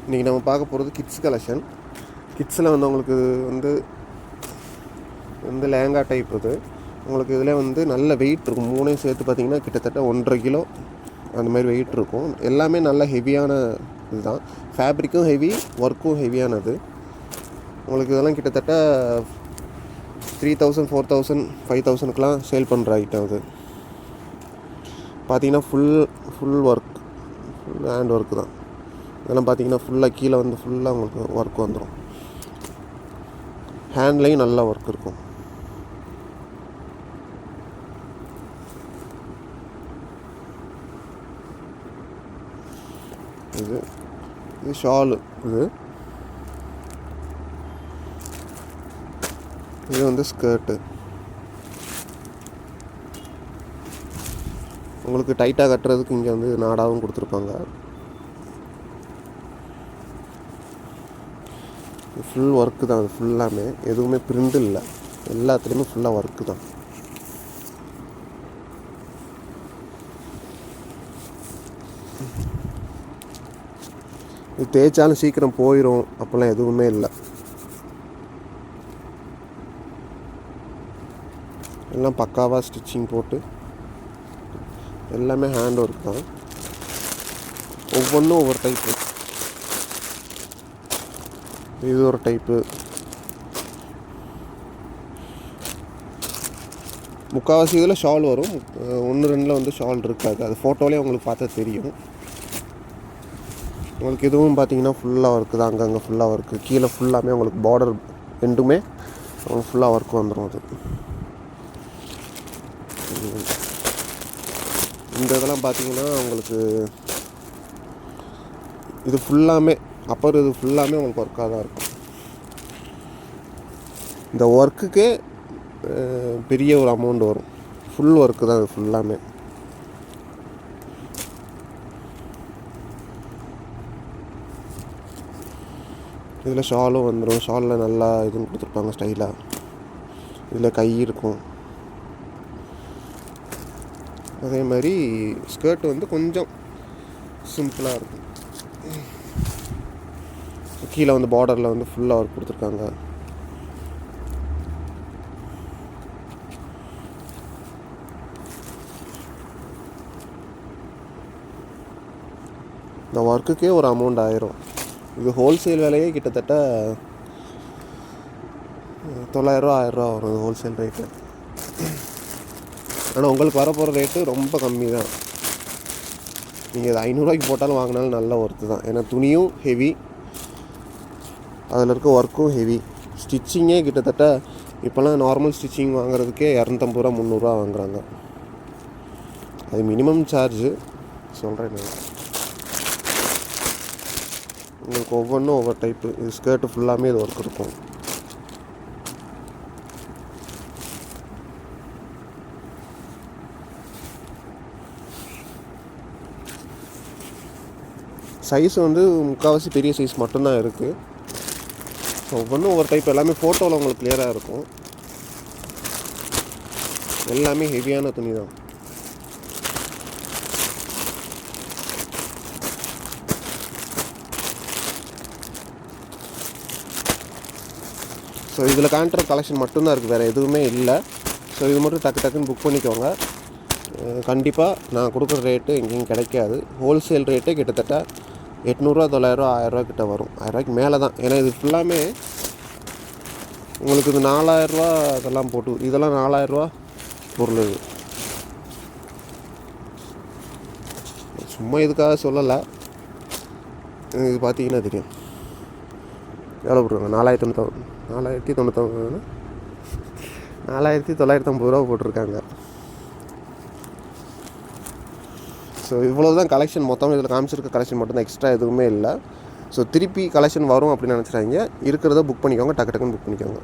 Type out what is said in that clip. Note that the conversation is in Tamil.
இன்றைக்கி நம்ம பார்க்க போகிறது கிட்ஸ் கலெக்ஷன். கிட்ஸில் வந்து உங்களுக்கு வந்து லேங்கா டைப் இது. உங்களுக்கு இதில் வந்து நல்ல வெயிட் இருக்கும். மூணையும் சேர்த்து பார்த்திங்கன்னா கிட்டத்தட்ட 1.5 கிலோ அந்த மாதிரி வெயிட் இருக்கும். எல்லாமே நல்ல ஹெவியான இதுதான். ஃபேப்ரிக்கும் ஹெவி, ஒர்க்கும் ஹெவியானது. உங்களுக்கு இதெல்லாம் கிட்டத்தட்ட 3000, 4000, 5000க்கெலாம் சேல் பண்ணுற ஐட்டம் அது. பார்த்திங்கன்னா full work, full hand work தான். இதெல்லாம் பார்த்திங்கன்னா ஃபுல்லாக கீழே வந்து ஃபுல்லாக உங்களுக்கு ஒர்க் வந்துடும். ஹேண்ட்லேயும் நல்லா ஒர்க் இருக்கும். இது ஷாலு. இது வந்து ஸ்கர்ட்டு. உங்களுக்கு டைட்டாக கட்டுறதுக்கு இங்கே வந்து நாடாவும் கொடுத்துருப்பாங்க. ஃபுல் ஒர்க்கு தான். அது ஃபுல்லாமே எதுவுமே பிரிண்ட் இல்லை, எல்லாத்துலேயுமே ஃபுல்லாக ஒர்க்கு தான். இது தேய்ச்சாலும் சீக்கிரம் போயிடும் அப்போல்லாம் எதுவுமே இல்லை. எல்லாம் பக்காவாக ஸ்டிச்சிங் போட்டு எல்லாமே ஹேண்ட் ஒர்க் தான். ஒவ்வொன்றும் ஒவ்வொரு டைப்பு. இது ஒரு டைப்பு. முக்கால்வாசி இதில் ஷால் வரும், 1-2 வந்து ஷால் இருக்காது. அது ஃபோட்டோலேயே உங்களுக்கு பார்த்தா தெரியும். உங்களுக்கு இதுவும் பார்த்தீங்கன்னா ஃபுல்லாக ஒர்க்கு தான். அங்கங்கே ஃபுல்லாக ஒர்க்கு. கீழே ஃபுல்லாமே உங்களுக்கு பார்டர் ரெண்டுமே உங்களுக்கு ஃபுல்லாக ஒர்க் வந்துடும். அது இந்த இதெல்லாம் பார்த்தீங்கன்னா உங்களுக்கு இது ஃபுல்லாமே அப்பர், இது ஃபுல்லாமே உங்களுக்கு ஒர்க்காக தான் இருக்கும். இந்த ஒர்க்குக்கே பெரிய ஒரு அமௌண்ட் வரும். ஃபுல் ஒர்க்கு தான் இது ஃபுல்லாமே. இதில் ஷாலும் வந்துடும். ஷாலில் நல்லா இதுன்னு கொடுத்துருப்பாங்க ஸ்டைலாக. இதில் கை இருக்கும். அதே மாதிரி ஸ்கர்ட் வந்து கொஞ்சம் சிம்பிளாக இருக்கும். கீழே வந்து பார்டரில் வந்து ஃபுல்லாக ஒர்க் கொடுத்துருக்காங்க. இந்த ஒர்க்குக்கே ஒரு அமௌண்ட் ஆயிரும். இது ஹோல்சேல் விலையே கிட்டத்தட்ட 900 1000 வரும் இது ஹோல்சேல் ரேட்டு. ஆனால் உங்களுக்கு வரப்போகிற ரேட்டு ரொம்ப கம்மி தான். நீங்கள் இது 500 போட்டாலும் வாங்கினாலும் நல்ல ஒர்த்து தான். ஏன்னா துணியும் ஹெவி, அதில் இருக்க ஒர்க்கும் ஹெவி. ஸ்டிச்சிங்கே கிட்டத்தட்ட இப்போல்லாம் நார்மல் ஸ்டிச்சிங் வாங்குறதுக்கே 250 300 வாங்குறாங்க. அது மினிமம் சார்ஜு சொல்கிறேன் நான். உங்களுக்கு ஒவ்வொன்றும் ஒவ்வொரு டைப்பு. இது ஸ்கர்ட்டு ஃபுல்லாமே இது ஒர்க் இருக்கும். சைஸ் வந்து முக்கால்வாசி பெரிய சைஸ் மட்டும்தான் இருக்குது. ஒவ்வொன்றும் ஒவ்வொரு டைப். எல்லாமே ஃபோட்டோவில் உங்களுக்கு கிளியராக இருக்கும். எல்லாமே ஹெவியான துணி தான். ஸோ இதில் காண்ட்ற கலெக்ஷன் மட்டும்தான் இருக்குது, வேறு எதுவுமே இல்லை. ஸோ இது மட்டும் டக்குன்னு புக் பண்ணிக்கோங்க. கண்டிப்பாக நான் கொடுக்குற ரேட்டு எங்கேயும் கிடைக்காது. ஹோல்சேல் ரேட்டே கிட்டத்தட்ட 800 900 1000 கிட்ட வரும். 1000 மேலே தான். ஏன்னா இது ஃபுல்லாமே உங்களுக்கு இது 4000 அதெல்லாம் போட்டு, இதெல்லாம் 4000 பொருள். இது சும்மா இதுக்காக சொல்லலை. இது பார்த்தீங்கன்னா தெரியும் எவ்வளோ போட்டுருக்காங்க. 4950 போட்டிருக்காங்க. ஸோ இவ்வளோ தான் கலெக்ஷன். மொத்தம் இதில் காமிச்சிருக்க கலெக்ஷன் மட்டும்தான், எக்ஸ்ட்ரா எதுவுமே இல்லை. ஸோ திருப்பி கலெக்ஷன் வரும் அப்படின்னு நினச்சிட்டாங்க. இருக்கிறத புக் பண்ணிக்கோங்க, டக்குன்னு புக் பண்ணிக்கோங்க.